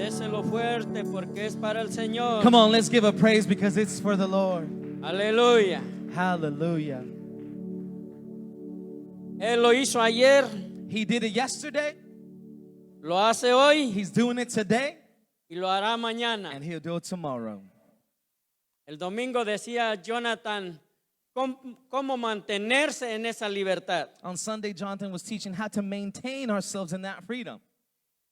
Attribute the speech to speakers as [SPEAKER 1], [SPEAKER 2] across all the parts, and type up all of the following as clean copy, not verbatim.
[SPEAKER 1] Déselo fuerte porque es para el Señor.
[SPEAKER 2] Come on, let's give a praise because it's for the Lord.
[SPEAKER 1] Aleluya.
[SPEAKER 2] Hallelujah.
[SPEAKER 1] Él lo hizo ayer,
[SPEAKER 2] He did it yesterday.
[SPEAKER 1] lo hace hoy
[SPEAKER 2] He's doing it today.
[SPEAKER 1] y lo hará mañana.
[SPEAKER 2] And he'll do it tomorrow.
[SPEAKER 1] El domingo decía Jonathan cómo mantenerse en esa libertad.
[SPEAKER 2] On Sunday, Jonathan was teaching how to maintain ourselves in that freedom.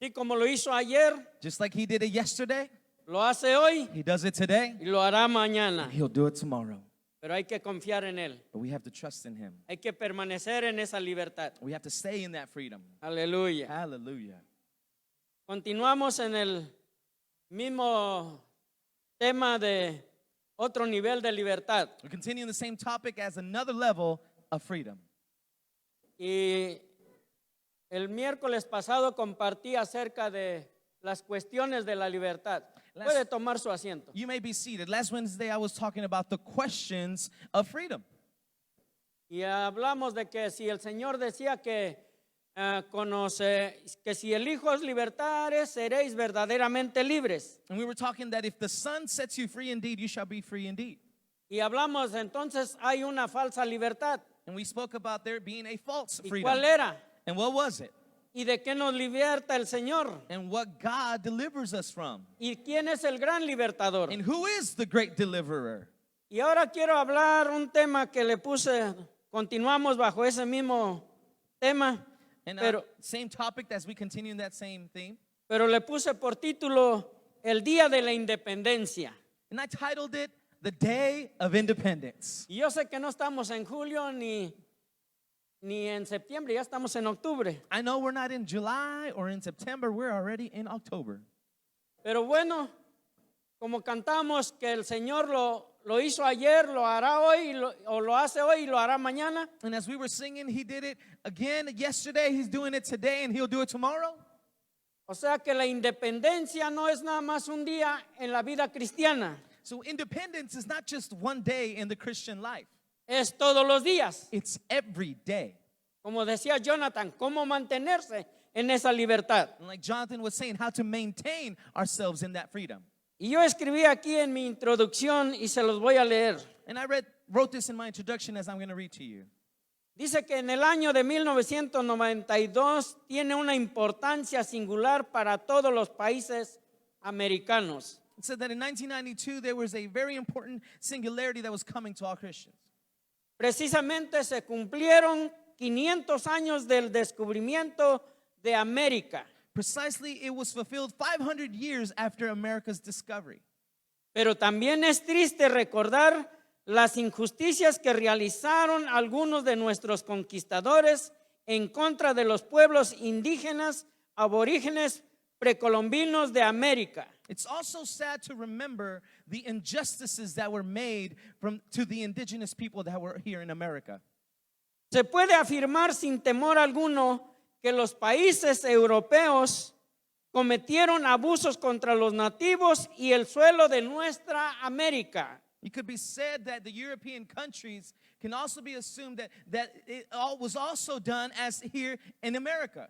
[SPEAKER 1] Y como lo hizo ayer,
[SPEAKER 2] Just like he did it yesterday,
[SPEAKER 1] lo hace hoy
[SPEAKER 2] he does it today.
[SPEAKER 1] y lo hará mañana.
[SPEAKER 2] He'll do it tomorrow.
[SPEAKER 1] Pero hay que confiar en Él.
[SPEAKER 2] But we have to trust in him.
[SPEAKER 1] Hay que permanecer en esa libertad.
[SPEAKER 2] We have to stay in that freedom.
[SPEAKER 1] Aleluya.
[SPEAKER 2] Hallelujah.
[SPEAKER 1] Continuamos en el mismo tema de otro nivel de libertad.
[SPEAKER 2] We continue in the same topic as another level of freedom.
[SPEAKER 1] Y el miércoles pasado compartí acerca de las cuestiones de la libertad. Puede tomar su asiento.
[SPEAKER 2] You may be seated. Last Wednesday, I was talking about the questions of freedom.
[SPEAKER 1] Y hablamos de que si el Señor decía que que si el Hijo os libertares, seréis verdaderamente libres.
[SPEAKER 2] And we were talking that if the Son sets you free indeed, you shall be free indeed.
[SPEAKER 1] Y hablamos entonces hay una falsa libertad.
[SPEAKER 2] And we spoke about there being a false
[SPEAKER 1] ¿Y
[SPEAKER 2] freedom.
[SPEAKER 1] cuál era?
[SPEAKER 2] And what was it?
[SPEAKER 1] ¿Y de qué nos liberta el Señor?
[SPEAKER 2] And what God delivers us from.
[SPEAKER 1] ¿Y quién es el gran libertador?
[SPEAKER 2] And who is the great deliverer?
[SPEAKER 1] Y ahora quiero hablar un tema que le puse, continuamos bajo ese mismo tema,
[SPEAKER 2] And same topic as we continue in that same theme.
[SPEAKER 1] pero le puse por título El Día de la Independencia.
[SPEAKER 2] And I titled it The Day of Independence.
[SPEAKER 1] Y yo sé que no estamos en julio ni en septiembre, ya estamos en octubre.
[SPEAKER 2] I know we're not in July or in September, we're already in October.
[SPEAKER 1] Pero bueno, como cantamos que el Señor lo hizo ayer, lo hará hoy, o lo hace hoy y lo hará mañana.
[SPEAKER 2] And as we were singing, he did it again yesterday, he's doing it today, and he'll do it tomorrow.
[SPEAKER 1] O sea que la independencia no es nada más un día en la vida cristiana,
[SPEAKER 2] So independence is not just one day in the Christian life.
[SPEAKER 1] es todos los días.
[SPEAKER 2] It's every day.
[SPEAKER 1] Como decía Jonathan, cómo mantenerse en esa libertad.
[SPEAKER 2] And like Jonathan was saying, how to maintain ourselves in that freedom.
[SPEAKER 1] Y yo escribí aquí en mi introducción y se los voy a leer.
[SPEAKER 2] And I wrote this in my introduction as I'm going to read to you.
[SPEAKER 1] Dice que en el año de 1992 tiene una importancia singular para todos los países americanos.
[SPEAKER 2] It said that in 1992, there was a very important singularity that was coming to all Christians.
[SPEAKER 1] Precisamente se cumplieron 500 años del descubrimiento de América.
[SPEAKER 2] Precisely, it was fulfilled 500 years after America's discovery.
[SPEAKER 1] Pero también es triste recordar las injusticias que realizaron algunos de nuestros conquistadores en contra de los pueblos indígenas, aborígenes, precolombinos de América.
[SPEAKER 2] It's also sad to remember the injustices that were made to the indigenous people that were here in America.
[SPEAKER 1] Se puede afirmar sin temor alguno que los países europeos cometieron abusos contra los nativos y el suelo de nuestra América.
[SPEAKER 2] It could be said that the European countries can also be assumed that it all was also done as here in America.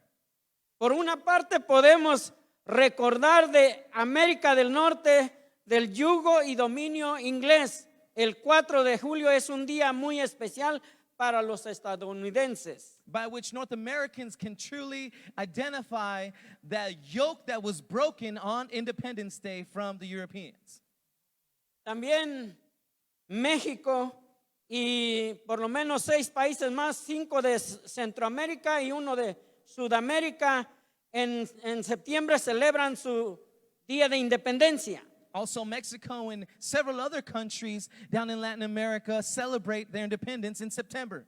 [SPEAKER 1] Por una parte podemos recordar de América del Norte del yugo y dominio inglés. El 4 de julio es un día muy especial para los estadounidenses.
[SPEAKER 2] By which North Americans can truly identify that yoke that was broken on Independence Day from the Europeans.
[SPEAKER 1] También México y por lo menos 6 países más, 5 de Centroamérica y 1 de Sudamérica, en septiembre celebran su Día de Independencia.
[SPEAKER 2] Also, Mexico and several other countries down in Latin America celebrate their independence in September.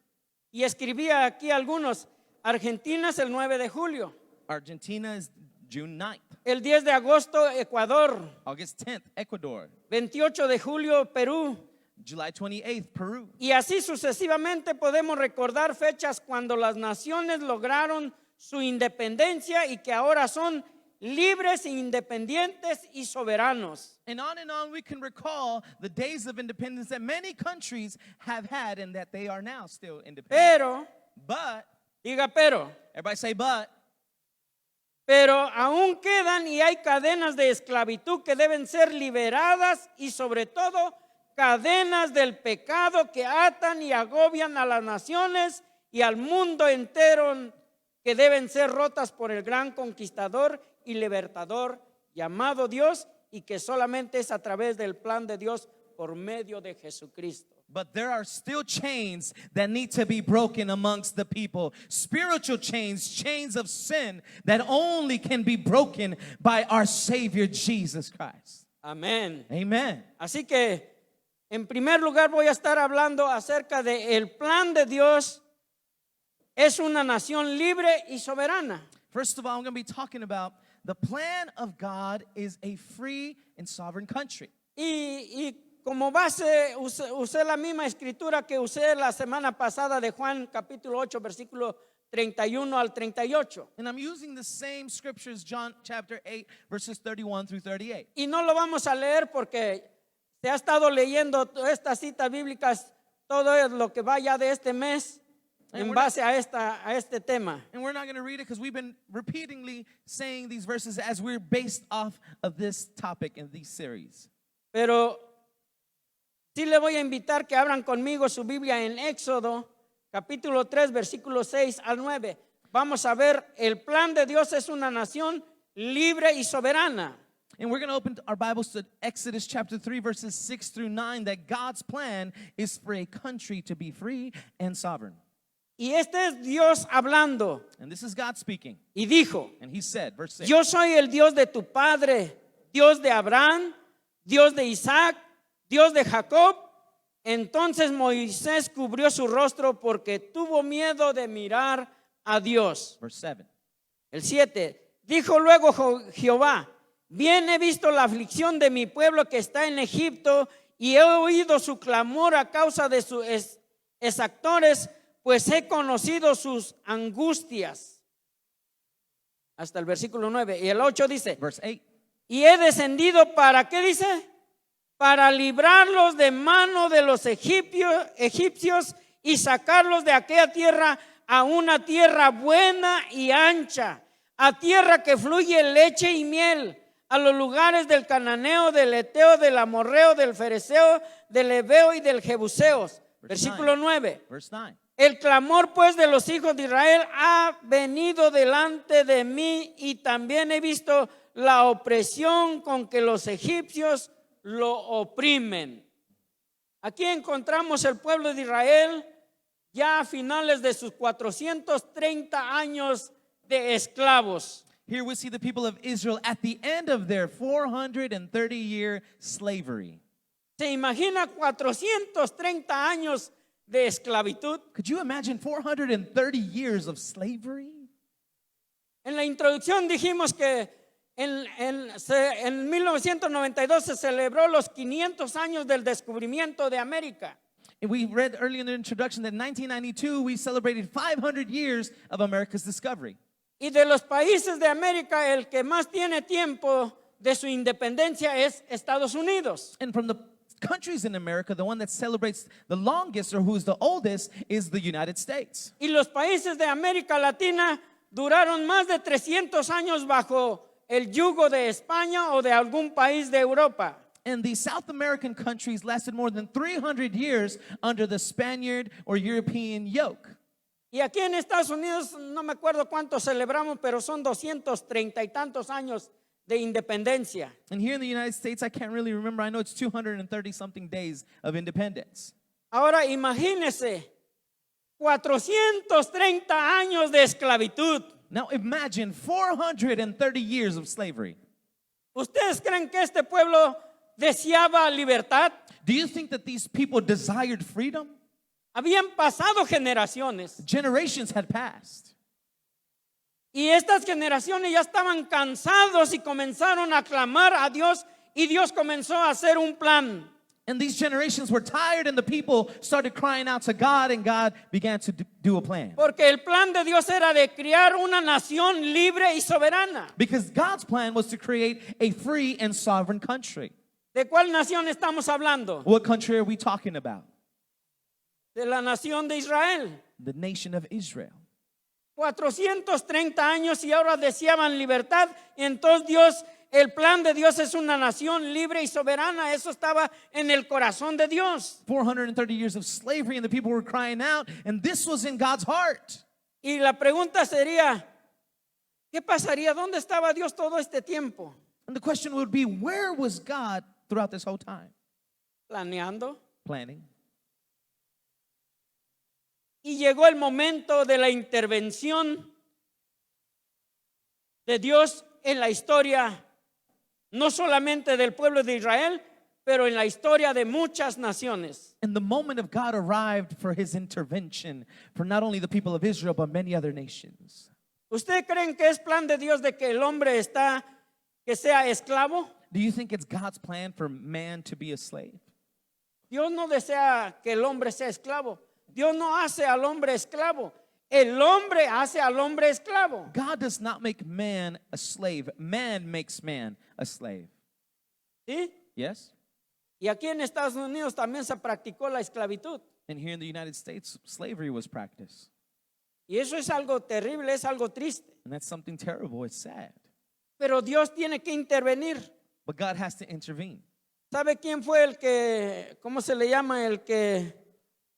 [SPEAKER 1] Y escribía aquí algunos. Argentina es el 9 de julio.
[SPEAKER 2] Argentina is June 9th.
[SPEAKER 1] El 10 de agosto, Ecuador.
[SPEAKER 2] August 10th, Ecuador.
[SPEAKER 1] 28 de julio, Perú.
[SPEAKER 2] July 28th, Peru.
[SPEAKER 1] Y así sucesivamente podemos recordar fechas cuando las naciones lograron su independencia y que ahora son libres, independientes y soberanos.
[SPEAKER 2] And on we can recall the days of independence that many countries have had and that they are now still independent.
[SPEAKER 1] Pero,
[SPEAKER 2] But,
[SPEAKER 1] diga pero,
[SPEAKER 2] everybody say but,
[SPEAKER 1] pero aún quedan y hay cadenas de esclavitud que deben ser liberadas y sobre todo cadenas del pecado que atan y agobian a las naciones y al mundo entero que deben ser rotas por el gran conquistador y libertador llamado Dios y que solamente es a través del plan de Dios por medio de Jesucristo.
[SPEAKER 2] But there are still chains that need to be broken amongst the people. Spiritual chains, chains of sin that only can be broken by our Savior Jesus Christ.
[SPEAKER 1] Amén.
[SPEAKER 2] Amen.
[SPEAKER 1] Así que en primer lugar voy a estar hablando acerca de el plan de Dios. Es una nación libre y soberana.
[SPEAKER 2] First of all, I'm going to be talking about the plan of God is a free and sovereign country.
[SPEAKER 1] Y como base usé la misma escritura que usé la semana pasada de Juan capítulo 8 versículo 31 al 38.
[SPEAKER 2] And I'm using the same scriptures, John chapter 8, verses 31 through 38.
[SPEAKER 1] Y no lo vamos a leer porque se ha estado leyendo estas citas bíblicas todo lo que vaya de este mes en base a este tema.
[SPEAKER 2] And we're not going to read it because we've been repeatedly saying these verses as we're based off of this topic in these series.
[SPEAKER 1] Pero sí le voy a invitar que abran conmigo su Biblia en Éxodo capítulo 3 versículo 6 al 9. Vamos a ver, el plan de Dios es una nación libre y soberana.
[SPEAKER 2] And we're going to open our Bibles to Exodus chapter 3 verses 6 through 9, that God's plan is for a country to be free and sovereign.
[SPEAKER 1] Y este es Dios hablando.
[SPEAKER 2] And this is God speaking.
[SPEAKER 1] Y dijo,
[SPEAKER 2] And he said, verse 6.
[SPEAKER 1] yo soy el Dios de tu padre, Dios de Abraham, Dios de Isaac, Dios de Jacob. Entonces Moisés cubrió su rostro porque tuvo miedo de mirar a Dios.
[SPEAKER 2] Verse 7.
[SPEAKER 1] El 7. Dijo luego Jehová, bien he visto la aflicción de mi pueblo que está en Egipto y he oído su clamor a causa de sus exactores, pues he conocido sus angustias. Hasta el versículo 9. Y el 8 dice,
[SPEAKER 2] Verse 8.
[SPEAKER 1] y he descendido para, ¿qué dice? Para librarlos de mano de los egipcios y sacarlos de aquella tierra a una tierra buena y ancha, a tierra que fluye leche y miel, a los lugares del cananeo, del eteo, del amorreo, del fereceo, del heveo y del jebuseo. Versículo 9.
[SPEAKER 2] Verse 9.
[SPEAKER 1] El clamor pues de los hijos de Israel ha venido delante de mí y también he visto la opresión con que los egipcios lo oprimen. Aquí encontramos el pueblo de Israel ya a finales de sus 430 años de esclavos.
[SPEAKER 2] Here we see the people of Israel at the end of their 430-year slavery.
[SPEAKER 1] ¿Se imagina 430 años de esclavitud?
[SPEAKER 2] Could you imagine 430 years of slavery?
[SPEAKER 1] En la introducción dijimos que en 1992 se celebró los 500 años del descubrimiento de América.
[SPEAKER 2] And we read earlier in the introduction that in 1992 we celebrated 500 years of America's discovery.
[SPEAKER 1] Y de los países de América, el que más tiene tiempo de su independencia es Estados Unidos.
[SPEAKER 2] And from the countries in America, the one that celebrates the longest or who's the oldest is the United States.
[SPEAKER 1] Y los países de América Latina duraron más de 300 años bajo el yugo de España o de algún país de Europa.
[SPEAKER 2] And the South American countries lasted more than 300 years under the Spaniard or European yoke.
[SPEAKER 1] Y aquí en Estados Unidos, no me acuerdo cuántos celebramos, pero son 230 y tantos años de independencia.
[SPEAKER 2] And here in the United States, I can't really remember. I know it's 230 something days of independence.
[SPEAKER 1] Ahora imagínese 430 años de esclavitud.
[SPEAKER 2] Now imagine 430 years of slavery.
[SPEAKER 1] ¿Ustedes creen que este pueblo deseaba libertad?
[SPEAKER 2] Do you think that these people desired freedom?
[SPEAKER 1] Habían pasado generaciones
[SPEAKER 2] Generations had passed.
[SPEAKER 1] y estas generaciones ya estaban cansados y comenzaron a clamar a Dios y Dios comenzó a hacer un plan.
[SPEAKER 2] And these generations were tired and the people started crying out to God and God began to do a plan.
[SPEAKER 1] Porque el plan de Dios era de crear una nación libre y soberana.
[SPEAKER 2] Because God's plan was to create a free and sovereign country.
[SPEAKER 1] ¿De cuál nación estamos hablando?
[SPEAKER 2] What country are we talking about?
[SPEAKER 1] De la nación de Israel.
[SPEAKER 2] The nation of Israel.
[SPEAKER 1] 430 años y ahora deseaban libertad. Y entonces Dios, el plan de Dios es una nación libre y soberana. Eso estaba en el corazón de Dios.
[SPEAKER 2] 430 years of slavery, and the people were crying out, and this was in God's heart.
[SPEAKER 1] Y la pregunta sería, ¿qué pasaría? ¿Dónde estaba Dios todo este tiempo?
[SPEAKER 2] And the question would be, where was God throughout this whole time?
[SPEAKER 1] Planeando.
[SPEAKER 2] Planning.
[SPEAKER 1] Y llegó el momento de la intervención de Dios en la historia, no solamente del pueblo de Israel, pero en la historia de muchas naciones.
[SPEAKER 2] And the moment of God arrived for his intervention for not only the people of Israel, but many other nations.
[SPEAKER 1] ¿Ustedes creen que es plan de Dios de que el hombre que sea esclavo?
[SPEAKER 2] Do you think it's God's plan for man to be a slave?
[SPEAKER 1] Dios no desea que el hombre sea esclavo. Dios no hace al hombre esclavo. El hombre hace al hombre esclavo.
[SPEAKER 2] God does not make man a slave. Man makes man a slave.
[SPEAKER 1] ¿Sí?
[SPEAKER 2] Yes?
[SPEAKER 1] Y aquí en Estados Unidos también se practicó la esclavitud.
[SPEAKER 2] And here in the United States, slavery was practiced.
[SPEAKER 1] Y eso es algo terrible, es algo triste.
[SPEAKER 2] And that's something terrible. It's sad.
[SPEAKER 1] Pero Dios tiene que intervenir.
[SPEAKER 2] But God has to intervene.
[SPEAKER 1] ¿Sabe quién fue el que, cómo se le llama, el que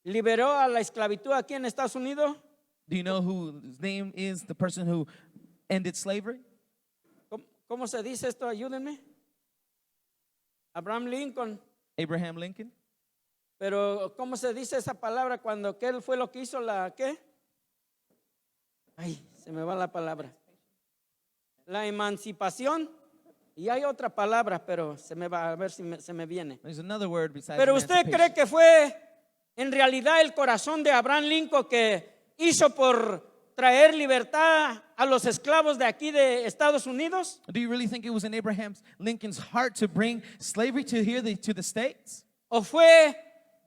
[SPEAKER 1] liberó a la esclavitud aquí en Estados Unidos?
[SPEAKER 2] Do you know whose name is the person who ended slavery?
[SPEAKER 1] ¿Cómo se dice esto? Ayúdenme. Abraham Lincoln.
[SPEAKER 2] Abraham Lincoln.
[SPEAKER 1] Pero ¿cómo se dice esa palabra cuando que él fue lo que hizo qué? Ay, se me va la palabra. La emancipación. Y hay otra palabra, pero se me va a ver si se me viene.
[SPEAKER 2] There's another word besides
[SPEAKER 1] Pero ¿usted
[SPEAKER 2] emancipation.
[SPEAKER 1] cree que fue en realidad el corazón de Abraham Lincoln que hizo por traer libertad a los esclavos de aquí de Estados Unidos?
[SPEAKER 2] Do you really think it was in Abraham Lincoln's heart to bring slavery to here to the States?
[SPEAKER 1] ¿O fue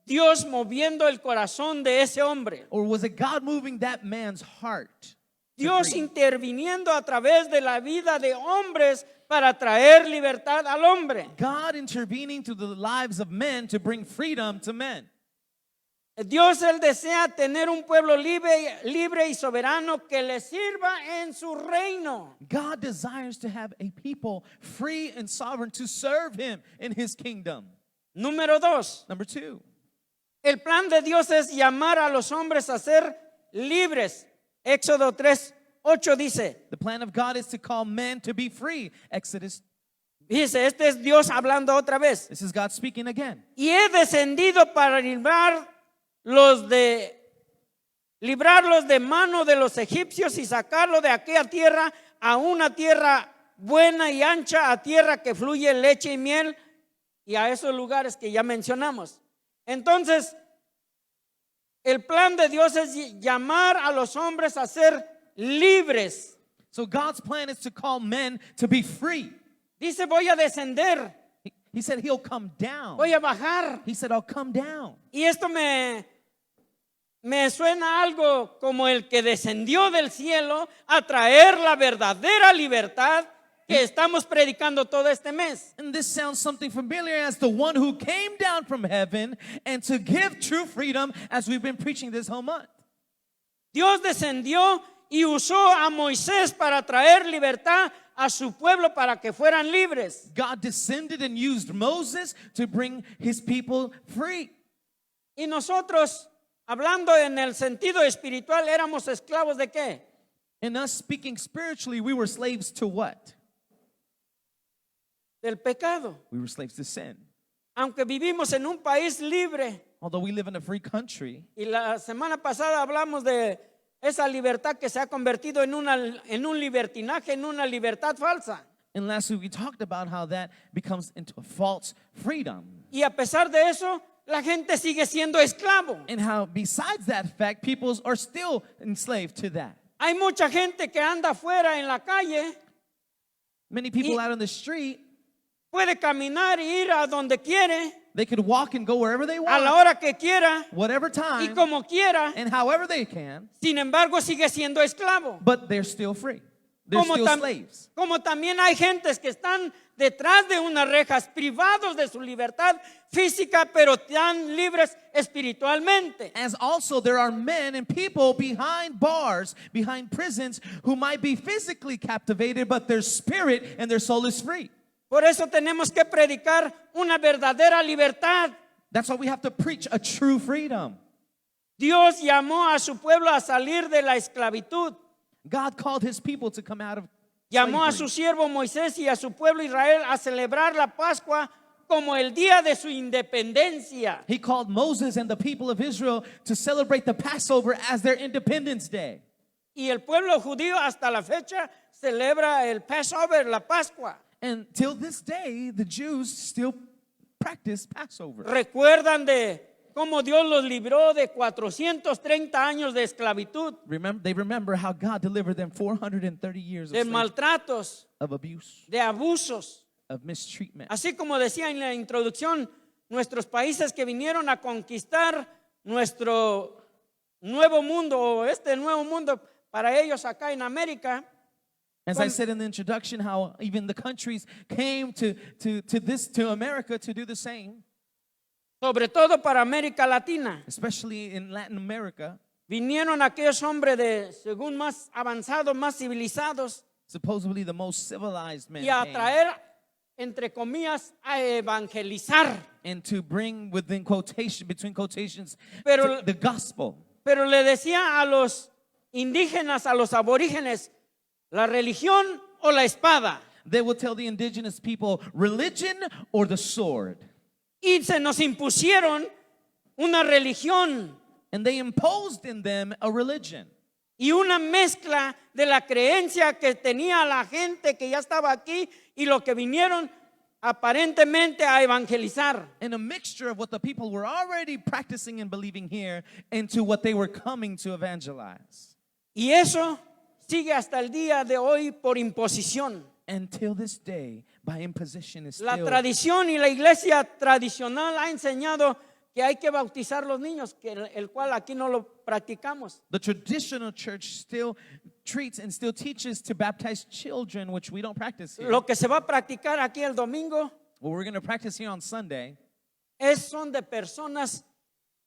[SPEAKER 1] Dios moviendo el corazón de ese hombre?
[SPEAKER 2] Or was it God moving that man's heart? to
[SPEAKER 1] Dios
[SPEAKER 2] free?
[SPEAKER 1] interviniendo a través de la vida de hombres para traer libertad al hombre.
[SPEAKER 2] God intervening to the lives of men to bring freedom to men.
[SPEAKER 1] Dios, Él desea tener un pueblo libre y soberano que le sirva en su reino.
[SPEAKER 2] God desires to have a people free and sovereign to serve him in his kingdom.
[SPEAKER 1] Número 2.
[SPEAKER 2] Number 2.
[SPEAKER 1] El plan de Dios es llamar a los hombres a ser libres. Éxodo 3:8 dice.
[SPEAKER 2] The plan of God is to call men to be free. Exodus.
[SPEAKER 1] Dice, este es Dios hablando otra vez.
[SPEAKER 2] This is God speaking again.
[SPEAKER 1] Y he descendido para librarlos de mano de los egipcios y sacarlos de aquella tierra a una tierra buena y ancha, a tierra que fluye leche y miel, y a esos lugares que ya mencionamos. Entonces, el plan de Dios es llamar a los hombres a ser libres.
[SPEAKER 2] So God's plan is to call men to be free.
[SPEAKER 1] Dice, voy a descender,
[SPEAKER 2] He said he'll come down.
[SPEAKER 1] voy a bajar.
[SPEAKER 2] He said, I'll come down.
[SPEAKER 1] Y esto me suena algo como el que descendió del cielo a traer la verdadera libertad que estamos predicando todo este mes.
[SPEAKER 2] And this sounds something familiar as the one who came down from heaven and to give true freedom as we've been preaching this whole month.
[SPEAKER 1] Dios descendió y usó a Moisés para traer libertad a su pueblo para que fueran libres.
[SPEAKER 2] God descended and used Moses to bring his people free.
[SPEAKER 1] Y nosotros, hablando en el sentido espiritual, éramos esclavos de qué?
[SPEAKER 2] And us speaking spiritually, we were slaves to what?
[SPEAKER 1] Del pecado.
[SPEAKER 2] We were slaves to sin.
[SPEAKER 1] Aunque vivimos en un país libre,
[SPEAKER 2] Although we live in a free country,
[SPEAKER 1] y la semana pasada hablamos de esa libertad que se ha convertido en un libertinaje, en una libertad falsa.
[SPEAKER 2] and last week we talked about how that becomes into a false freedom.
[SPEAKER 1] Y a pesar de eso, la gente sigue siendo esclavo.
[SPEAKER 2] And how besides that fact, people are still enslaved to that.
[SPEAKER 1] Hay mucha gente que anda afuera en la calle,
[SPEAKER 2] Many people
[SPEAKER 1] Y-
[SPEAKER 2] out on the street,
[SPEAKER 1] puede caminar y ir a donde quiere,
[SPEAKER 2] they could walk and go wherever they
[SPEAKER 1] a la
[SPEAKER 2] want,
[SPEAKER 1] hora que quiera
[SPEAKER 2] whatever
[SPEAKER 1] y
[SPEAKER 2] time,
[SPEAKER 1] como quiera.
[SPEAKER 2] and however they can,
[SPEAKER 1] Sin embargo, sigue siendo esclavo.
[SPEAKER 2] but they're still free. They're still slaves.
[SPEAKER 1] como también hay gentes que están detrás de unas rejas, privados de su libertad física, pero están libres espiritualmente.
[SPEAKER 2] As also there are men and people behind bars, behind prisons, who might be physically captivated, but their spirit and their soul is free.
[SPEAKER 1] Por eso tenemos que predicar una verdadera libertad.
[SPEAKER 2] That's why we have to preach a true freedom.
[SPEAKER 1] Dios llamó a su pueblo a salir de la esclavitud.
[SPEAKER 2] God called his people to come out of
[SPEAKER 1] Llamó a
[SPEAKER 2] slavery.
[SPEAKER 1] su siervo Moisés y a su pueblo Israel a celebrar la Pascua como el día de su independencia.
[SPEAKER 2] He called Moses and the people of Israel to celebrate the Passover as their Independence Day.
[SPEAKER 1] Y el pueblo judío hasta la fecha celebra el Passover, la Pascua.
[SPEAKER 2] And till this day, the Jews still practice Passover.
[SPEAKER 1] Recuerdan de cómo Dios los libró de 430 años de esclavitud,
[SPEAKER 2] They remember how God delivered them 430 years
[SPEAKER 1] de
[SPEAKER 2] of,
[SPEAKER 1] maltratos,
[SPEAKER 2] of abuse,
[SPEAKER 1] de abusos.
[SPEAKER 2] of mistreatment.
[SPEAKER 1] Así como decía en la introducción, nuestros países que vinieron a conquistar nuestro nuevo mundo, o este nuevo mundo para ellos acá en América,
[SPEAKER 2] As I said in the introduction, how even the countries came to America to do the same,
[SPEAKER 1] sobre todo para América Latina.
[SPEAKER 2] especially in Latin America.
[SPEAKER 1] Vinieron aquellos hombres de, según más avanzados, más civilizados,
[SPEAKER 2] Supposedly the most civilized men
[SPEAKER 1] y a
[SPEAKER 2] came,
[SPEAKER 1] traer, entre comillas, a evangelizar.
[SPEAKER 2] and to bring between quotations,
[SPEAKER 1] Pero-
[SPEAKER 2] the gospel.
[SPEAKER 1] Pero le decía a los indígenas, a los aborígenes, la religión o la espada.
[SPEAKER 2] They will tell the indigenous people religion or the sword.
[SPEAKER 1] Y se nos impusieron una religión
[SPEAKER 2] And they imposed in them a religion
[SPEAKER 1] y una mezcla de la creencia que tenía la gente que ya estaba aquí y lo que vinieron aparentemente a evangelizar.
[SPEAKER 2] and a mixture of what the people were already practicing and believing here into what they were coming to evangelize.
[SPEAKER 1] Y eso sigue hasta el día de hoy por imposición.
[SPEAKER 2] Until this day, by imposition is
[SPEAKER 1] La
[SPEAKER 2] still.
[SPEAKER 1] tradición y la iglesia tradicional ha enseñado que hay que bautizar los niños, que el cual aquí no lo practicamos.
[SPEAKER 2] The traditional church still treats and still teaches to baptize children, which we don't practice here.
[SPEAKER 1] Lo que se va a practicar aquí el domingo
[SPEAKER 2] What we're going to practice here on Sunday
[SPEAKER 1] son de personas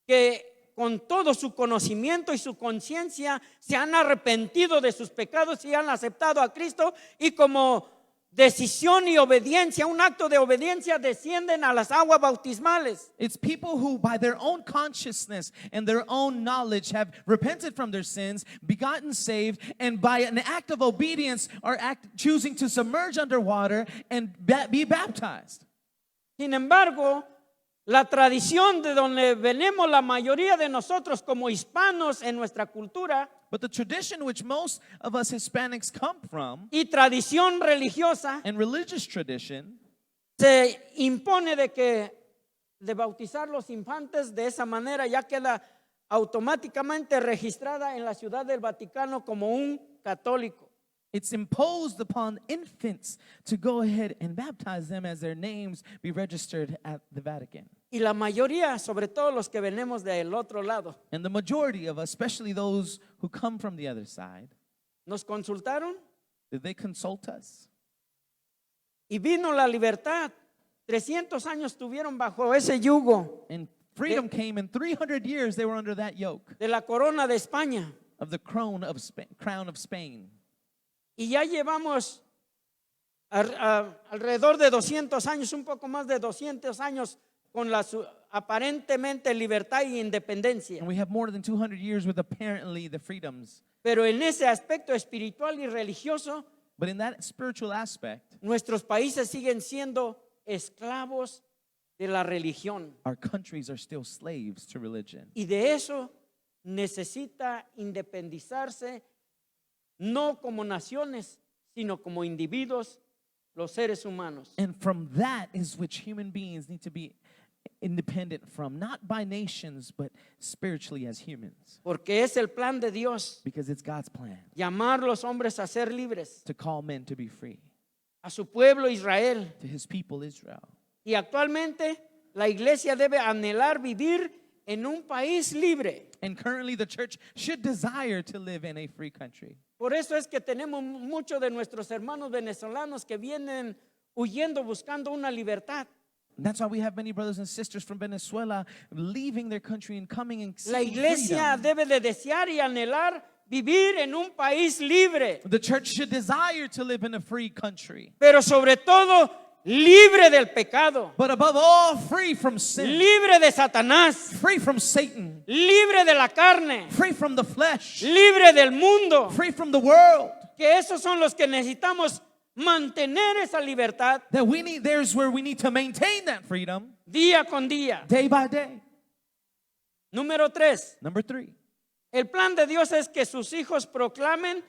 [SPEAKER 1] que con todo su conocimiento y su conciencia se han arrepentido de sus pecados y han aceptado a Cristo, y como decisión y obediencia, un acto de obediencia, descienden a las aguas bautismales.
[SPEAKER 2] It's people who, by their own consciousness and their own knowledge, have repented from their sins, begotten saved, and by an act of obedience are choosing to submerge underwater and be baptized.
[SPEAKER 1] Sin embargo, la tradición de donde venimos la mayoría de nosotros como hispanos en nuestra cultura
[SPEAKER 2] But the tradition which most of us Hispanics come from,
[SPEAKER 1] y tradición religiosa,
[SPEAKER 2] and religious tradition,
[SPEAKER 1] se impone de bautizar los infantes de esa manera, ya queda automáticamente registrada en la Ciudad del Vaticano como un católico.
[SPEAKER 2] it's imposed upon infants to go ahead and baptize them as their names be registered at the Vatican.
[SPEAKER 1] Y la mayoría, sobre todo los que venimos del otro lado,
[SPEAKER 2] And the majority of us, especially those who come from the other side,
[SPEAKER 1] nos consultaron
[SPEAKER 2] did they consult us?
[SPEAKER 1] y vino la libertad. 300 años estuvieron bajo ese yugo
[SPEAKER 2] And freedom came in 300 years, they were under that yoke
[SPEAKER 1] de la corona de España.
[SPEAKER 2] of the crown of Spain.
[SPEAKER 1] Y ya llevamos alrededor de 200 años, un poco más de 200 años con la aparentemente libertad y independencia.
[SPEAKER 2] And we have more than 200 years with apparently the freedoms.
[SPEAKER 1] Pero en ese aspecto espiritual y religioso,
[SPEAKER 2] But in that spiritual aspect,
[SPEAKER 1] nuestros países siguen siendo esclavos de la religión.
[SPEAKER 2] our countries are still slaves to religion.
[SPEAKER 1] Y de eso necesita independizarse, no como naciones, sino como individuos, los seres humanos.
[SPEAKER 2] And from that is which human beings need to be independent from, not by nations, but spiritually as humans.
[SPEAKER 1] Porque es el plan de Dios
[SPEAKER 2] Because it's God's plan
[SPEAKER 1] llamar a los hombres a ser libres,
[SPEAKER 2] to call men to be free,
[SPEAKER 1] a su pueblo Israel.
[SPEAKER 2] to his people Israel.
[SPEAKER 1] Y actualmente la iglesia debe anhelar vivir en un país libre,
[SPEAKER 2] And currently the church should desire to live in a free country.
[SPEAKER 1] Por eso es que tenemos muchos de nuestros hermanos venezolanos que vienen huyendo buscando una libertad.
[SPEAKER 2] And that's why we have many brothers and sisters from Venezuela leaving their country and coming and
[SPEAKER 1] La
[SPEAKER 2] seeking
[SPEAKER 1] iglesia
[SPEAKER 2] freedom.
[SPEAKER 1] debe de desear y anhelar vivir en un país libre,
[SPEAKER 2] The church should desire to live in a free country,
[SPEAKER 1] pero sobre todo libre del pecado,
[SPEAKER 2] but above all, free from sin,
[SPEAKER 1] libre de Satanás,
[SPEAKER 2] free from Satan,
[SPEAKER 1] libre de la carne,
[SPEAKER 2] free from the flesh,
[SPEAKER 1] libre del mundo.
[SPEAKER 2] free from the world.
[SPEAKER 1] Que esos son los que necesitamos mantener esa libertad
[SPEAKER 2] That we need, there's where we need to maintain that freedom
[SPEAKER 1] día con día.
[SPEAKER 2] day by day.
[SPEAKER 1] Número 3.
[SPEAKER 2] Number 3.
[SPEAKER 1] El plan de Dios es que sus hijos proclamen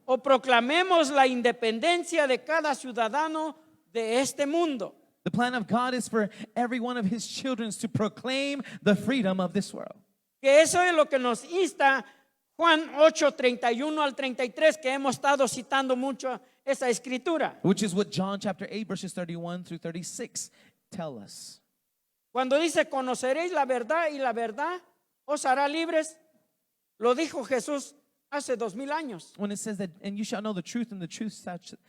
[SPEAKER 1] o proclamemos la independencia de cada ciudadano de este mundo.
[SPEAKER 2] The plan of God is for every one of his children to proclaim the freedom of this world.
[SPEAKER 1] Que eso es lo que nos insta Juan 8, 31 al 33, que hemos estado citando mucho esa escritura.
[SPEAKER 2] Which is what John chapter 8 verses 31 through 36 tell us.
[SPEAKER 1] Cuando dice, conoceréis la verdad y la verdad os hará libres, lo dijo Jesús hace 2000 años.
[SPEAKER 2] When it says that, and you shall know the truth, and the truth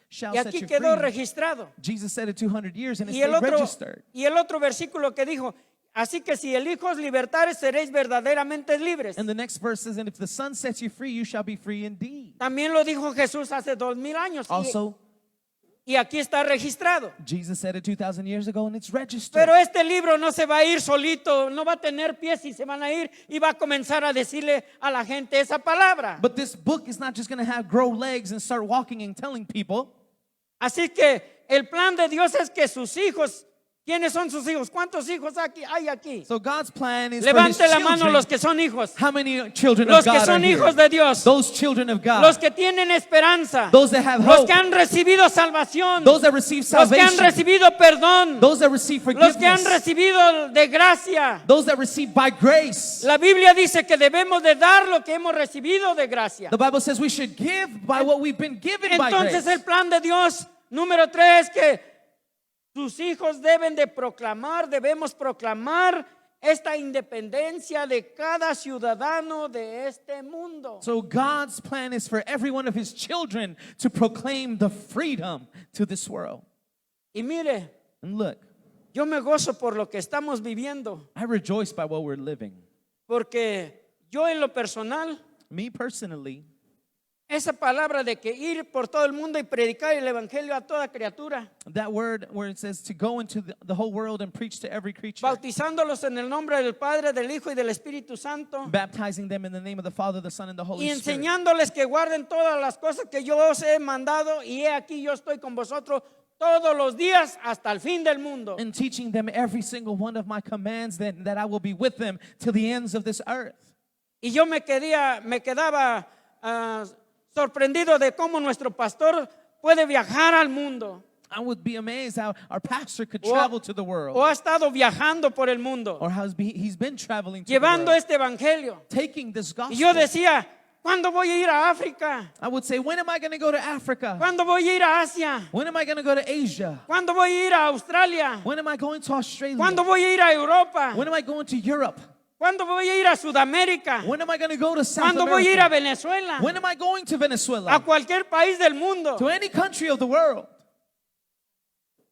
[SPEAKER 2] shall
[SPEAKER 1] Y
[SPEAKER 2] set
[SPEAKER 1] aquí
[SPEAKER 2] you
[SPEAKER 1] quedó
[SPEAKER 2] free.
[SPEAKER 1] registrado.
[SPEAKER 2] Jesus said it 200 years and it's
[SPEAKER 1] Y el
[SPEAKER 2] registered.
[SPEAKER 1] otro versículo que dijo, así que si el Hijo os libertare, seréis verdaderamente libres.
[SPEAKER 2] And the next verse says, and if the Son sets you free, you shall be free indeed.
[SPEAKER 1] También lo dijo Jesús hace 2000 años.
[SPEAKER 2] Also,
[SPEAKER 1] Y aquí está registrado.
[SPEAKER 2] Jesus said it 2,000 years ago and it's registered.
[SPEAKER 1] Pero este libro no se va a ir solito, no va a tener pies y se van a ir y va a comenzar a decirle a la gente esa palabra.
[SPEAKER 2] But this book is not just going to have grow legs and start walking and telling people.
[SPEAKER 1] Así que el plan de Dios es que sus hijos, ¿quiénes son sus hijos? ¿Cuántos hijos hay aquí?
[SPEAKER 2] So God's plan is for his
[SPEAKER 1] Levante la mano
[SPEAKER 2] children.
[SPEAKER 1] los que son hijos,
[SPEAKER 2] How many children
[SPEAKER 1] los
[SPEAKER 2] of
[SPEAKER 1] que
[SPEAKER 2] God
[SPEAKER 1] son
[SPEAKER 2] are here?
[SPEAKER 1] hijos de Dios,
[SPEAKER 2] Those children of God.
[SPEAKER 1] los que tienen esperanza,
[SPEAKER 2] Those that have
[SPEAKER 1] los
[SPEAKER 2] hope.
[SPEAKER 1] que han recibido salvación,
[SPEAKER 2] Those that receive
[SPEAKER 1] los que han
[SPEAKER 2] salvation.
[SPEAKER 1] recibido perdón,
[SPEAKER 2] Those that receive
[SPEAKER 1] los que han
[SPEAKER 2] forgiveness.
[SPEAKER 1] recibido de gracia.
[SPEAKER 2] Those that receive by grace.
[SPEAKER 1] La Biblia dice que debemos de dar lo que hemos recibido de gracia.
[SPEAKER 2] The Bible says we should give by what we've been given by
[SPEAKER 1] Entonces
[SPEAKER 2] grace.
[SPEAKER 1] el plan de Dios número 3 que sus hijos debemos proclamar esta independencia de cada ciudadano de este mundo.
[SPEAKER 2] So God's plan is for every one of his children to proclaim the freedom to this world.
[SPEAKER 1] Y mire,
[SPEAKER 2] And look,
[SPEAKER 1] yo me gozo por lo que estamos viviendo,
[SPEAKER 2] I rejoice by what we're living.
[SPEAKER 1] porque yo en lo personal,
[SPEAKER 2] Me personally,
[SPEAKER 1] esa palabra de que ir por todo el mundo y predicar el evangelio a toda criatura,
[SPEAKER 2] that word where it says to go into the whole world and preach to every creature,
[SPEAKER 1] bautizándolos en el nombre del Padre, del Hijo y del Espíritu Santo,
[SPEAKER 2] baptizing them in the name of the Father, the Son, and the Holy
[SPEAKER 1] y
[SPEAKER 2] Spirit,
[SPEAKER 1] enseñándoles que guarden todas las cosas que yo os he mandado, y he aquí yo estoy con vosotros todos los días hasta el fin del mundo.
[SPEAKER 2] and teaching them every single one of my commands, that I will be with them till the ends of this earth.
[SPEAKER 1] Y yo me quedaba sorprendido de cómo nuestro pastor puede viajar al mundo,
[SPEAKER 2] I would be amazed how our pastor could
[SPEAKER 1] O-
[SPEAKER 2] travel to the world,
[SPEAKER 1] o ha estado viajando por el mundo,
[SPEAKER 2] or how he's been traveling to the
[SPEAKER 1] llevando
[SPEAKER 2] world,
[SPEAKER 1] este evangelio.
[SPEAKER 2] taking this
[SPEAKER 1] Y yo
[SPEAKER 2] gospel.
[SPEAKER 1] decía, ¿cuándo voy a ir a África?
[SPEAKER 2] I would say, when am I going to go to Africa?
[SPEAKER 1] ¿Cuándo voy a ir a Asia?
[SPEAKER 2] When am I going to go to Asia?
[SPEAKER 1] ¿Cuándo voy a ir a Australia?
[SPEAKER 2] When am I going to Australia?
[SPEAKER 1] ¿Cuándo voy a ir a Europa?
[SPEAKER 2] When am I going to Europe?
[SPEAKER 1] ¿Cuándo voy a ir a Sudamérica?
[SPEAKER 2] When am I going to go to South
[SPEAKER 1] ¿Cuándo voy a ir a
[SPEAKER 2] America?
[SPEAKER 1] Venezuela?
[SPEAKER 2] When am I going to
[SPEAKER 1] A
[SPEAKER 2] Venezuela?
[SPEAKER 1] cualquier país del mundo.
[SPEAKER 2] To any country of the world.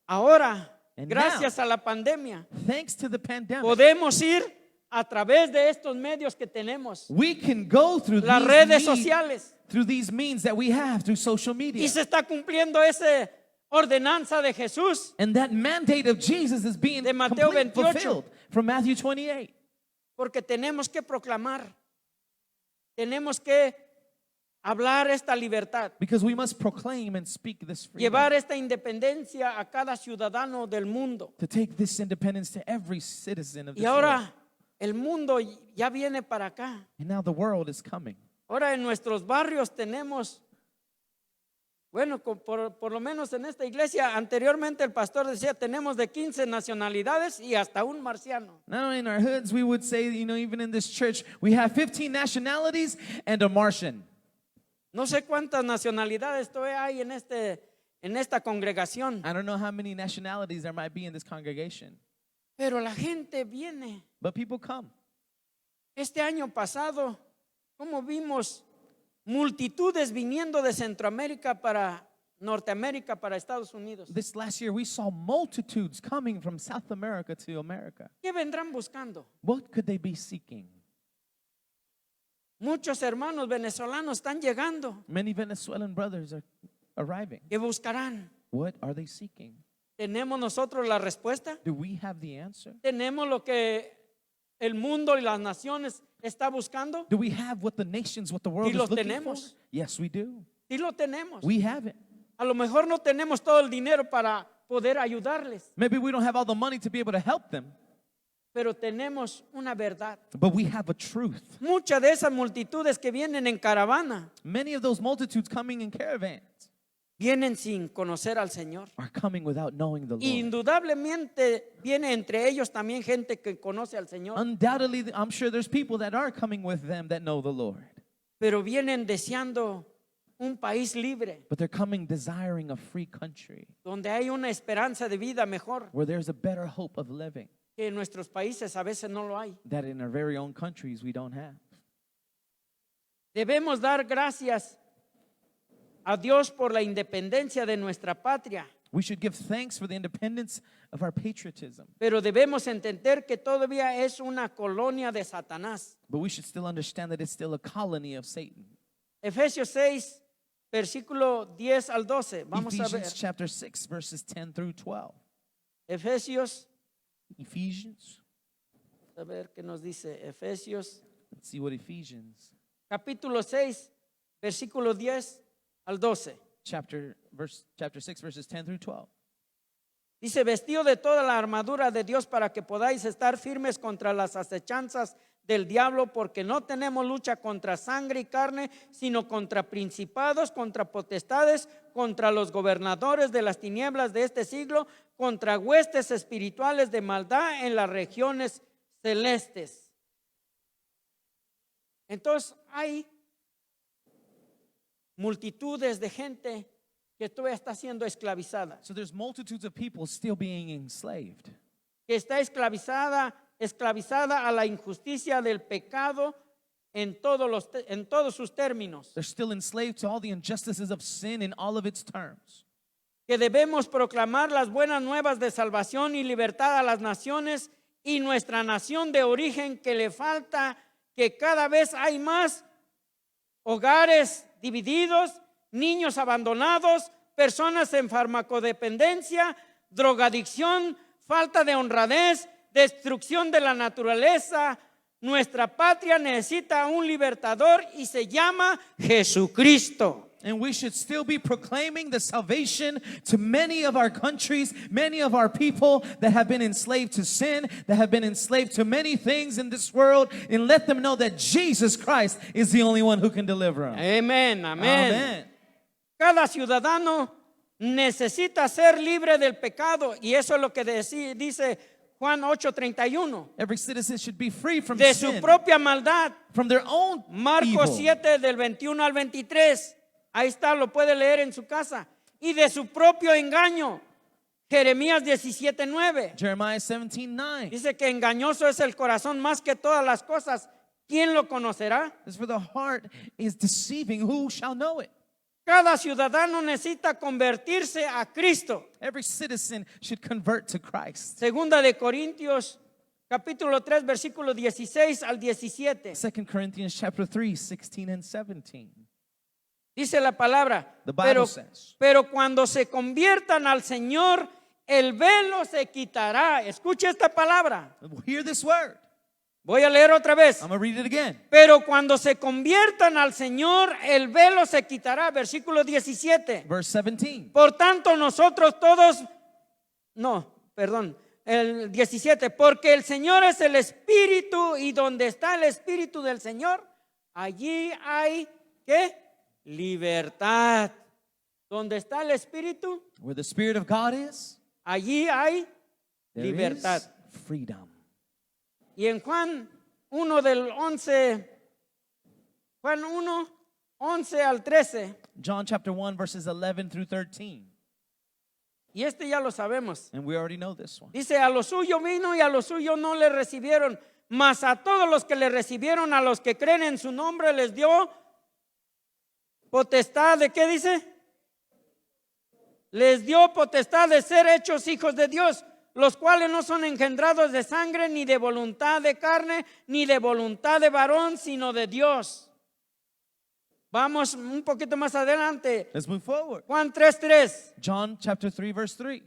[SPEAKER 1] Ahora,
[SPEAKER 2] And
[SPEAKER 1] gracias a la pandemia,
[SPEAKER 2] Thanks to the pandemic,
[SPEAKER 1] podemos ir a través de estos medios que tenemos,
[SPEAKER 2] we can go through
[SPEAKER 1] las redes
[SPEAKER 2] these means,
[SPEAKER 1] sociales,
[SPEAKER 2] through these means that we have through social media.
[SPEAKER 1] y se está cumpliendo esa ordenanza de Jesús,
[SPEAKER 2] And that mandate of Jesus is being
[SPEAKER 1] De Mateo
[SPEAKER 2] completely
[SPEAKER 1] 28.
[SPEAKER 2] fulfilled from Matthew 28.
[SPEAKER 1] porque tenemos que proclamar, tenemos que hablar esta libertad,
[SPEAKER 2] Because we must proclaim and speak this freedom.
[SPEAKER 1] llevar esta independencia a cada ciudadano del mundo.
[SPEAKER 2] To take this independence to every citizen of
[SPEAKER 1] Y
[SPEAKER 2] this world.
[SPEAKER 1] ahora el mundo ya viene para acá.
[SPEAKER 2] And now the world is coming.
[SPEAKER 1] Ahora en nuestros barrios tenemos, bueno, por lo menos en esta iglesia, anteriormente el pastor decía, tenemos de 15 nacionalidades y hasta un marciano.
[SPEAKER 2] Now in our hoods, we would say, even in this church, we have 15 nationalities and a Martian.
[SPEAKER 1] No sé cuántas nacionalidades hay en esta congregación,
[SPEAKER 2] I don't know how many nationalities there might be in this congregation.
[SPEAKER 1] pero la gente viene.
[SPEAKER 2] But people come.
[SPEAKER 1] Este año pasado, ¿cómo vimos multitudes viniendo de Centroamérica para Norteamérica, para Estados Unidos.
[SPEAKER 2] This last year, we saw multitudes coming from South America to America.
[SPEAKER 1] ¿Qué vendrán buscando?
[SPEAKER 2] What could they be seeking?
[SPEAKER 1] Muchos hermanos venezolanos están llegando.
[SPEAKER 2] Many Venezuelan brothers are arriving.
[SPEAKER 1] ¿Qué buscarán?
[SPEAKER 2] What are they seeking?
[SPEAKER 1] ¿Tenemos nosotros la respuesta?
[SPEAKER 2] Do we have the answer?
[SPEAKER 1] ¿Tenemos lo que el mundo y las naciones está buscando?
[SPEAKER 2] Do we have what the nations, what the world is
[SPEAKER 1] los
[SPEAKER 2] looking
[SPEAKER 1] tenemos.
[SPEAKER 2] for? Yes, we do.
[SPEAKER 1] Sí lo tenemos.
[SPEAKER 2] We have it.
[SPEAKER 1] A lo mejor no tenemos todo el dinero para poder ayudarles,
[SPEAKER 2] Maybe we don't have all the money to be able to help them,
[SPEAKER 1] pero tenemos una verdad.
[SPEAKER 2] but we have a truth.
[SPEAKER 1] Muchas de esas multitudes que vienen en caravana
[SPEAKER 2] Many of those multitudes coming in caravans
[SPEAKER 1] vienen sin conocer al Señor.
[SPEAKER 2] are coming without knowing the
[SPEAKER 1] Y
[SPEAKER 2] Lord.
[SPEAKER 1] indudablemente viene entre ellos también gente que conoce al Señor,
[SPEAKER 2] Undoubtedly, I'm sure there's people that are coming with them that know the Lord,
[SPEAKER 1] pero vienen deseando un país libre,
[SPEAKER 2] but they're coming desiring a free country
[SPEAKER 1] donde hay una esperanza de vida mejor,
[SPEAKER 2] where there's a better hope of living
[SPEAKER 1] que en nuestros países a veces no lo hay.
[SPEAKER 2] that in our very own countries we don't have.
[SPEAKER 1] Debemos dar gracias a Dios por la independencia de nuestra patria,
[SPEAKER 2] We should give thanks for the independence of our patriotism,
[SPEAKER 1] pero debemos entender que todavía es una colonia de Satanás.
[SPEAKER 2] but we should still understand that it's still a colony of Satan.
[SPEAKER 1] Efesios 6, versículo 10 al 12. Vamos a ver.
[SPEAKER 2] Ephesians chapter 6, verses 10 through 12.
[SPEAKER 1] Efesios,
[SPEAKER 2] Ephesians.
[SPEAKER 1] a ver qué nos dice. Efesios,
[SPEAKER 2] Let's see what Ephesians
[SPEAKER 1] capítulo 6, versículo 10 al 12.
[SPEAKER 2] chapter 6, verses 10 through 12.
[SPEAKER 1] Dice, vestido de toda la armadura de Dios para que podáis estar firmes contra las acechanzas del diablo, porque no tenemos lucha contra sangre y carne, sino contra principados, contra potestades, contra los gobernadores de las tinieblas de este siglo, contra huestes espirituales de maldad en las regiones celestes. Entonces hay multitudes de gente que todavía está siendo esclavizada,
[SPEAKER 2] So there's multitudes of people still being enslaved,
[SPEAKER 1] que está esclavizada a la injusticia del pecado en todos sus términos,
[SPEAKER 2] they're still enslaved to all the injustices of sin in all of its terms.
[SPEAKER 1] que debemos proclamar las buenas nuevas de salvación y libertad a las naciones y nuestra nación de origen, que le falta, que cada vez hay más hogares divididos, niños abandonados, personas en farmacodependencia, drogadicción, falta de honradez, destrucción de la naturaleza. Nuestra patria necesita un libertador y se llama Jesucristo.
[SPEAKER 2] And we should still be proclaiming the salvation to many of our countries, many of our people that have been enslaved to sin, that have been enslaved to many things in this world, and let them know that Jesus Christ is the only one who can deliver them.
[SPEAKER 1] Amén, amén.
[SPEAKER 2] Amen.
[SPEAKER 1] Cada ciudadano necesita ser libre del pecado, y eso es lo que dice Juan 8:31.
[SPEAKER 2] Every citizen should be free from
[SPEAKER 1] De su
[SPEAKER 2] sin,
[SPEAKER 1] propia maldad.
[SPEAKER 2] from their own
[SPEAKER 1] Marcos
[SPEAKER 2] evil.
[SPEAKER 1] 7 del 21 al 23. Ahí está, lo puede leer en su casa. Y de su propio engaño. Jeremías 17:9.
[SPEAKER 2] Jeremiah 17:9.
[SPEAKER 1] Dice que engañoso es el corazón más que todas las cosas. ¿Quién lo conocerá?
[SPEAKER 2] As for the heart is deceiving, who shall know it?
[SPEAKER 1] Cada ciudadano necesita convertirse a Cristo.
[SPEAKER 2] Every citizen should convert to Christ.
[SPEAKER 1] Segunda de Corintios, capítulo 3, versículo 16 al 17.
[SPEAKER 2] 2 Corinthians chapter 3, 16 and 17.
[SPEAKER 1] Dice la palabra,
[SPEAKER 2] The Bible says.
[SPEAKER 1] pero cuando se conviertan al Señor, el velo se quitará. Escuche esta palabra.
[SPEAKER 2] Hear this word.
[SPEAKER 1] Voy a leer otra vez.
[SPEAKER 2] I'm going to read it again.
[SPEAKER 1] Pero cuando se conviertan al Señor, el velo se quitará. Versículo 17.
[SPEAKER 2] Verse 17.
[SPEAKER 1] Por tanto, nosotros todos, el 17, porque el Señor es el Espíritu, y donde está el Espíritu del Señor, allí hay, ¿qué? Libertad. Donde está el Espíritu,
[SPEAKER 2] Where the Spirit of God is,
[SPEAKER 1] allí hay
[SPEAKER 2] there
[SPEAKER 1] libertad.
[SPEAKER 2] is freedom.
[SPEAKER 1] Y en Juan 1 del 11, Juan 1, 11 al 13,
[SPEAKER 2] John chapter 1, verses 11 through 13.
[SPEAKER 1] y este ya lo sabemos.
[SPEAKER 2] And we already know this one.
[SPEAKER 1] Dice, a lo suyo vino y a lo suyo no le recibieron, mas a todos los que le recibieron, a los que creen en su nombre, les dio potestad de, ¿qué dice? Les dio potestad de ser hechos hijos de Dios, los cuales no son engendrados de sangre, ni de voluntad de carne, ni de voluntad de varón, sino de Dios. Vamos un poquito más adelante.
[SPEAKER 2] Let's move forward.
[SPEAKER 1] Juan 3:3.
[SPEAKER 2] John chapter 3, verse 3.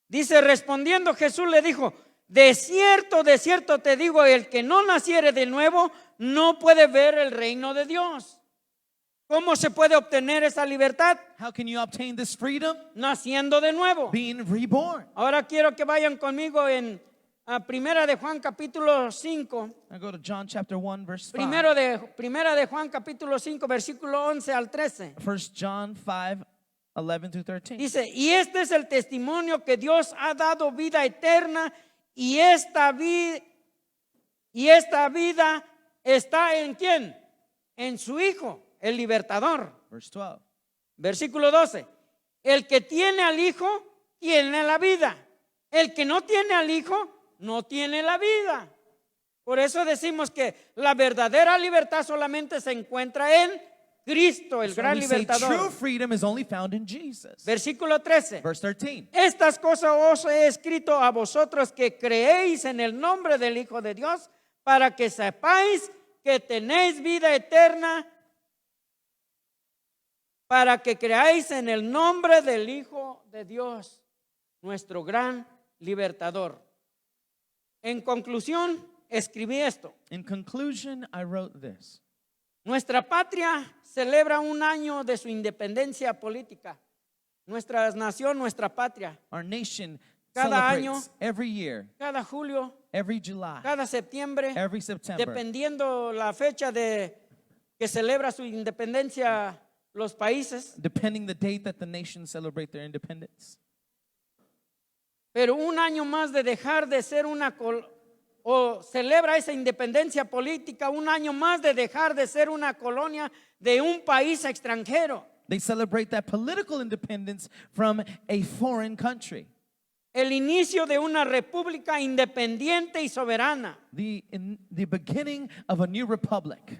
[SPEAKER 1] Dice, respondiendo Jesús le dijo, de cierto te digo, el que no naciere de nuevo no puede ver el reino de Dios. ¿Cómo se puede obtener esa libertad?
[SPEAKER 2] How can you obtain this freedom?
[SPEAKER 1] Naciendo de nuevo.
[SPEAKER 2] Being reborn.
[SPEAKER 1] Ahora quiero que vayan conmigo en Primera de Juan capítulo 5.
[SPEAKER 2] I go to John chapter 1, verse 5.
[SPEAKER 1] Primera de Juan capítulo 5, versículo 11 al 13.
[SPEAKER 2] 1 John 5, 11 through 13.
[SPEAKER 1] Dice, y este es el testimonio que Dios ha dado vida eterna, y esta vida está ¿en quién? En su Hijo, el libertador.
[SPEAKER 2] Verse 12.
[SPEAKER 1] Versículo 12. El que tiene al Hijo, tiene la vida. El que no tiene al Hijo, no tiene la vida. Por eso decimos que la verdadera libertad solamente se encuentra en Cristo, el
[SPEAKER 2] So
[SPEAKER 1] gran
[SPEAKER 2] we say
[SPEAKER 1] libertador.
[SPEAKER 2] true freedom is only found in Jesus.
[SPEAKER 1] Versículo 13.
[SPEAKER 2] Verse 13.
[SPEAKER 1] Estas cosas os he escrito a vosotros que creéis en el nombre del Hijo de Dios, para que sepáis que tenéis vida eterna, para que creáis en el nombre del Hijo de Dios, nuestro gran libertador. En conclusión, escribí esto.
[SPEAKER 2] In conclusion, I wrote this.
[SPEAKER 1] Nuestra patria celebra un año de su independencia política. Nuestra nación, nuestra patria.
[SPEAKER 2] Our nation
[SPEAKER 1] Cada
[SPEAKER 2] celebrates every year,
[SPEAKER 1] Cada julio,
[SPEAKER 2] every July,
[SPEAKER 1] cada septiembre,
[SPEAKER 2] every September,
[SPEAKER 1] dependiendo la fecha de que celebra su independencia los países.
[SPEAKER 2] depending the date that the nations celebrate their independence.
[SPEAKER 1] Pero un año más de dejar de ser o celebra esa independencia política, un año más de dejar de ser una colonia de un país extranjero.
[SPEAKER 2] They celebrate that political independence from a foreign country.
[SPEAKER 1] El inicio de una república independiente y soberana.
[SPEAKER 2] The beginning of a new republic.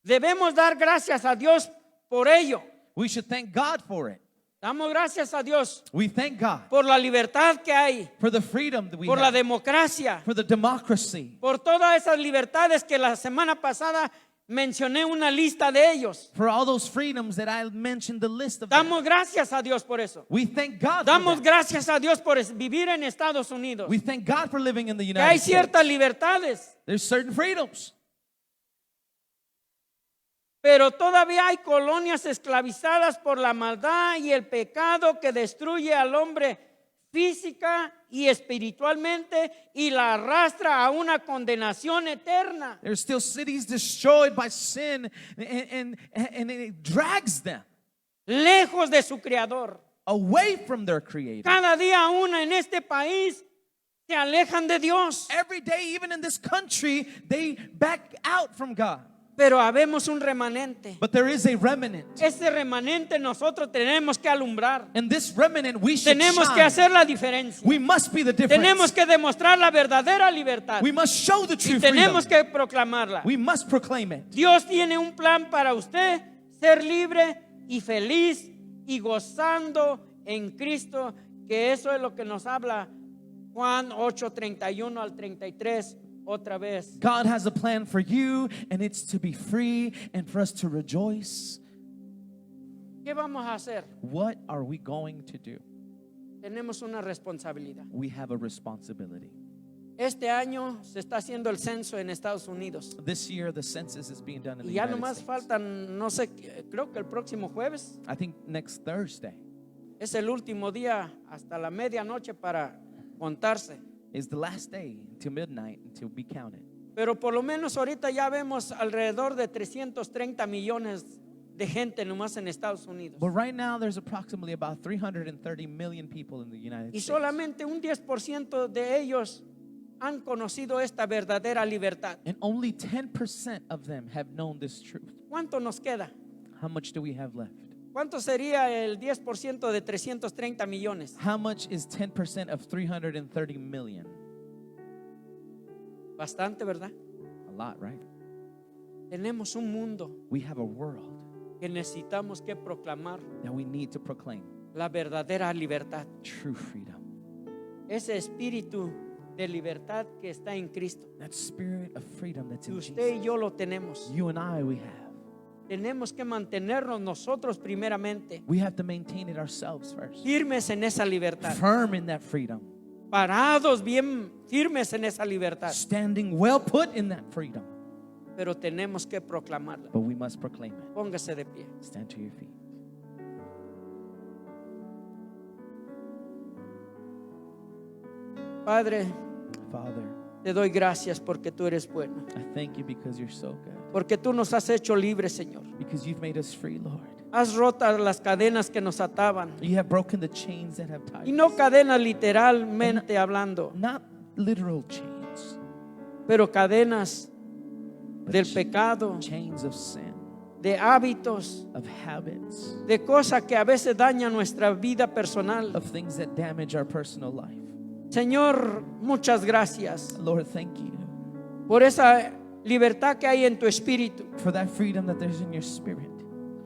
[SPEAKER 1] Debemos dar gracias a Dios por ello.
[SPEAKER 2] We should thank God for it.
[SPEAKER 1] Damos gracias a Dios
[SPEAKER 2] We thank God
[SPEAKER 1] por la libertad que hay,
[SPEAKER 2] for the freedom that we
[SPEAKER 1] por la
[SPEAKER 2] have,
[SPEAKER 1] democracia,
[SPEAKER 2] for the democracy,
[SPEAKER 1] por todas esas libertades que la semana pasada mencioné una lista de ellos.
[SPEAKER 2] for all those freedoms that I mentioned the list of them.
[SPEAKER 1] Damos gracias a Dios por eso.
[SPEAKER 2] We thank God for
[SPEAKER 1] Damos
[SPEAKER 2] that.
[SPEAKER 1] gracias a Dios por vivir en Estados Unidos.
[SPEAKER 2] We thank God for living in the
[SPEAKER 1] Que hay
[SPEAKER 2] United States.
[SPEAKER 1] ciertas libertades,
[SPEAKER 2] There's certain freedoms.
[SPEAKER 1] pero todavía hay colonias esclavizadas por la maldad y el pecado que destruye al hombre física y espiritualmente y la arrastra a una condenación eterna.
[SPEAKER 2] There's still cities destroyed by sin, and it drags them
[SPEAKER 1] Lejos de su creador.
[SPEAKER 2] away from their creator.
[SPEAKER 1] Cada día aún en este país se alejan de Dios.
[SPEAKER 2] Every day, even in this country, they back out from God.
[SPEAKER 1] Pero habemos un remanente.
[SPEAKER 2] But there is a remnant.
[SPEAKER 1] Ese remanente nosotros tenemos que alumbrar.
[SPEAKER 2] And this remnant, we should
[SPEAKER 1] Tenemos que
[SPEAKER 2] shine.
[SPEAKER 1] hacer la diferencia.
[SPEAKER 2] We must be the difference.
[SPEAKER 1] Tenemos que demostrar la verdadera libertad.
[SPEAKER 2] We must show the
[SPEAKER 1] Y
[SPEAKER 2] true freedom.
[SPEAKER 1] tenemos que proclamarla.
[SPEAKER 2] We must proclaim it.
[SPEAKER 1] Dios tiene un plan para usted, ser libre y feliz y gozando en Cristo, que eso es lo que nos habla Juan 8:31 al 33 otra vez.
[SPEAKER 2] God has a plan for you, and it's to be free and for us to rejoice.
[SPEAKER 1] ¿Qué vamos a hacer?
[SPEAKER 2] What are we going to do?
[SPEAKER 1] Tenemos una responsabilidad.
[SPEAKER 2] We have a responsibility.
[SPEAKER 1] Este año se está haciendo el censo en Estados Unidos.
[SPEAKER 2] This year, the census is being done in
[SPEAKER 1] Y
[SPEAKER 2] the
[SPEAKER 1] ya
[SPEAKER 2] United
[SPEAKER 1] nomás
[SPEAKER 2] States.
[SPEAKER 1] faltan, no sé, creo que el próximo jueves
[SPEAKER 2] I think next Thursday
[SPEAKER 1] es el último día hasta la medianoche para contarse.
[SPEAKER 2] is the last day until midnight until be counted.
[SPEAKER 1] Pero por lo menos ahorita ya vemos alrededor de 330 millones de gente nomás en Estados Unidos.
[SPEAKER 2] But right now, there's approximately about 330 million people in the United
[SPEAKER 1] Y
[SPEAKER 2] States.
[SPEAKER 1] solamente un 10% de ellos han conocido esta verdadera libertad.
[SPEAKER 2] And only 10% of them have known this truth.
[SPEAKER 1] ¿Cuánto nos queda?
[SPEAKER 2] How much do we have left?
[SPEAKER 1] ¿Cuánto sería el 10% de 330 millones?
[SPEAKER 2] How much is 10% of 330 million?
[SPEAKER 1] Bastante, ¿verdad?
[SPEAKER 2] A lot, right?
[SPEAKER 1] Tenemos un mundo
[SPEAKER 2] We have a world
[SPEAKER 1] que necesitamos que proclamar
[SPEAKER 2] that we need to proclaim
[SPEAKER 1] la verdadera libertad.
[SPEAKER 2] true freedom.
[SPEAKER 1] Ese espíritu de libertad que está en Cristo.
[SPEAKER 2] That spirit of freedom that's
[SPEAKER 1] Y
[SPEAKER 2] in
[SPEAKER 1] usted y
[SPEAKER 2] Jesus.
[SPEAKER 1] yo lo tenemos.
[SPEAKER 2] You and I, we have.
[SPEAKER 1] Tenemos que mantenernos nosotros primeramente
[SPEAKER 2] We have to maintain it ourselves first.
[SPEAKER 1] firmes en esa libertad.
[SPEAKER 2] Firm in that freedom.
[SPEAKER 1] Parados bien firmes en esa libertad.
[SPEAKER 2] Standing well put in that freedom.
[SPEAKER 1] Pero tenemos que proclamarla.
[SPEAKER 2] But we must proclaim it.
[SPEAKER 1] Póngase de pie.
[SPEAKER 2] Stand to your feet.
[SPEAKER 1] Padre,
[SPEAKER 2] Father,
[SPEAKER 1] te doy gracias porque tú eres bueno.
[SPEAKER 2] I thank you because you're so good.
[SPEAKER 1] Porque tú nos has hecho libres, Señor.
[SPEAKER 2] Because you've made us free, Lord.
[SPEAKER 1] Has roto las cadenas que nos ataban.
[SPEAKER 2] You have broken the chains that have tied
[SPEAKER 1] Y no
[SPEAKER 2] us.
[SPEAKER 1] cadenas literalmente hablando,
[SPEAKER 2] Not literal chains,
[SPEAKER 1] pero cadenas
[SPEAKER 2] but
[SPEAKER 1] del pecado,
[SPEAKER 2] chains of sin,
[SPEAKER 1] de hábitos,
[SPEAKER 2] of habits,
[SPEAKER 1] de cosas que a veces dañan nuestra vida personal.
[SPEAKER 2] of things that damage our personal life.
[SPEAKER 1] Señor, muchas gracias
[SPEAKER 2] Lord, thank you
[SPEAKER 1] por esa libertad que hay en tu espíritu.
[SPEAKER 2] for that freedom that there's in your spirit.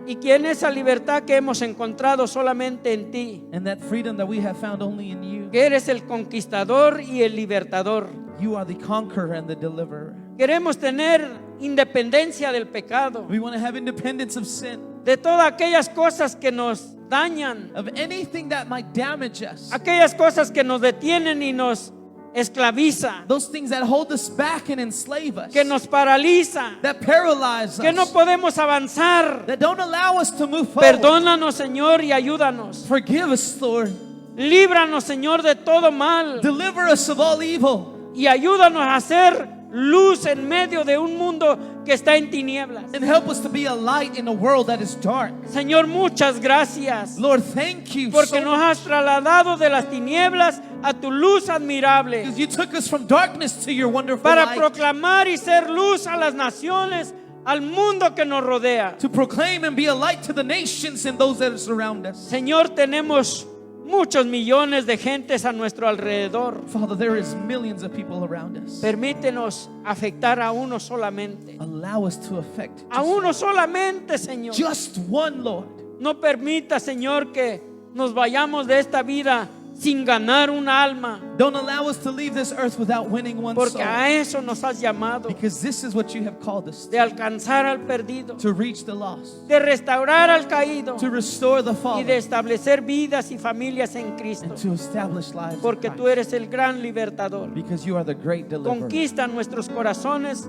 [SPEAKER 1] Y que en esa libertad que hemos encontrado solamente en ti,
[SPEAKER 2] And that freedom that we have found only in you.
[SPEAKER 1] que eres el conquistador y el libertador.
[SPEAKER 2] You are the conqueror and the deliverer.
[SPEAKER 1] Queremos tener independencia del pecado,
[SPEAKER 2] We want to have independence of sin,
[SPEAKER 1] de todas aquellas cosas que nos dañan,
[SPEAKER 2] of anything that might damage us.
[SPEAKER 1] aquellas cosas que nos detienen y nos esclaviza,
[SPEAKER 2] Those things that hold us back and enslave us.
[SPEAKER 1] que nos paraliza,
[SPEAKER 2] That paralyze
[SPEAKER 1] que no
[SPEAKER 2] us.
[SPEAKER 1] podemos avanzar.
[SPEAKER 2] That don't allow us to move forward.
[SPEAKER 1] Perdónanos, Señor, y ayúdanos.
[SPEAKER 2] Forgive us, Lord.
[SPEAKER 1] Líbranos, Señor, de todo mal
[SPEAKER 2] Deliver us of all evil.
[SPEAKER 1] y ayúdanos a hacer luz en medio de un mundo que está en tinieblas.
[SPEAKER 2] And help us to be a light in a world that is dark.
[SPEAKER 1] Señor, muchas gracias
[SPEAKER 2] Lord, thank you
[SPEAKER 1] porque
[SPEAKER 2] so
[SPEAKER 1] nos
[SPEAKER 2] much.
[SPEAKER 1] has trasladado de las tinieblas a tu luz admirable
[SPEAKER 2] Because you took us from darkness to your wonderful
[SPEAKER 1] para
[SPEAKER 2] light.
[SPEAKER 1] proclamar y ser luz a las naciones, al mundo que nos rodea.
[SPEAKER 2] To proclaim and be a light to the nations and those that surround us.
[SPEAKER 1] Señor, tenemos muchos millones de gentes a nuestro alrededor.
[SPEAKER 2] Father, there is millions of people around us.
[SPEAKER 1] Permítenos afectar a uno solamente.
[SPEAKER 2] Allow us to affect
[SPEAKER 1] A uno solamente, Señor.
[SPEAKER 2] just one, Lord.
[SPEAKER 1] No permita, Señor, que nos vayamos de esta vida sin ganar un alma,
[SPEAKER 2] Don't allow us to leave this earth without winning one
[SPEAKER 1] porque
[SPEAKER 2] soul.
[SPEAKER 1] a eso nos has llamado,
[SPEAKER 2] Because this is what you have called us
[SPEAKER 1] de alcanzar al perdido,
[SPEAKER 2] to reach the lost,
[SPEAKER 1] de restaurar al caído
[SPEAKER 2] to restore the
[SPEAKER 1] y
[SPEAKER 2] fallen,
[SPEAKER 1] de establecer vidas y familias en Cristo,
[SPEAKER 2] and to establish lives in
[SPEAKER 1] porque tú
[SPEAKER 2] Christ.
[SPEAKER 1] eres el gran libertador.
[SPEAKER 2] Because you are the great deliverer.
[SPEAKER 1] Conquista nuestros corazones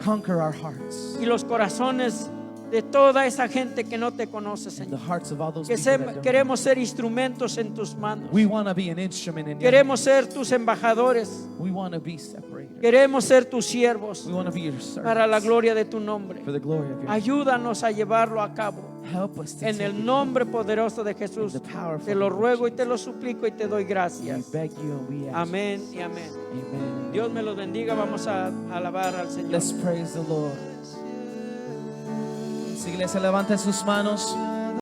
[SPEAKER 2] Conquer our hearts
[SPEAKER 1] y los corazones de toda esa gente que no te conoce,
[SPEAKER 2] and the
[SPEAKER 1] Señor.
[SPEAKER 2] hearts of all those
[SPEAKER 1] Que
[SPEAKER 2] people that don't.
[SPEAKER 1] queremos ser instrumentos en tus manos.
[SPEAKER 2] We want to be an instrument in your
[SPEAKER 1] Queremos ser tus embajadores.
[SPEAKER 2] hands. We want to be separated.
[SPEAKER 1] Queremos ser tus siervos
[SPEAKER 2] We want to be your
[SPEAKER 1] para la
[SPEAKER 2] servants
[SPEAKER 1] gloria de tu nombre.
[SPEAKER 2] for the glory of your name.
[SPEAKER 1] Ayúdanos a llevarlo a cabo.
[SPEAKER 2] Help us to
[SPEAKER 1] En
[SPEAKER 2] take
[SPEAKER 1] el
[SPEAKER 2] it.
[SPEAKER 1] nombre poderoso de Jesús.
[SPEAKER 2] In the powerful
[SPEAKER 1] Te lo
[SPEAKER 2] name of
[SPEAKER 1] ruego y
[SPEAKER 2] Jesus.
[SPEAKER 1] te lo suplico y te doy
[SPEAKER 2] We
[SPEAKER 1] gracias.
[SPEAKER 2] beg you and we ask.
[SPEAKER 1] Amén y amén.
[SPEAKER 2] Amen.
[SPEAKER 1] Dios me los bendiga. Vamos a alabar al Señor.
[SPEAKER 2] Let's praise the Lord. Si iglesia levanta sus manos.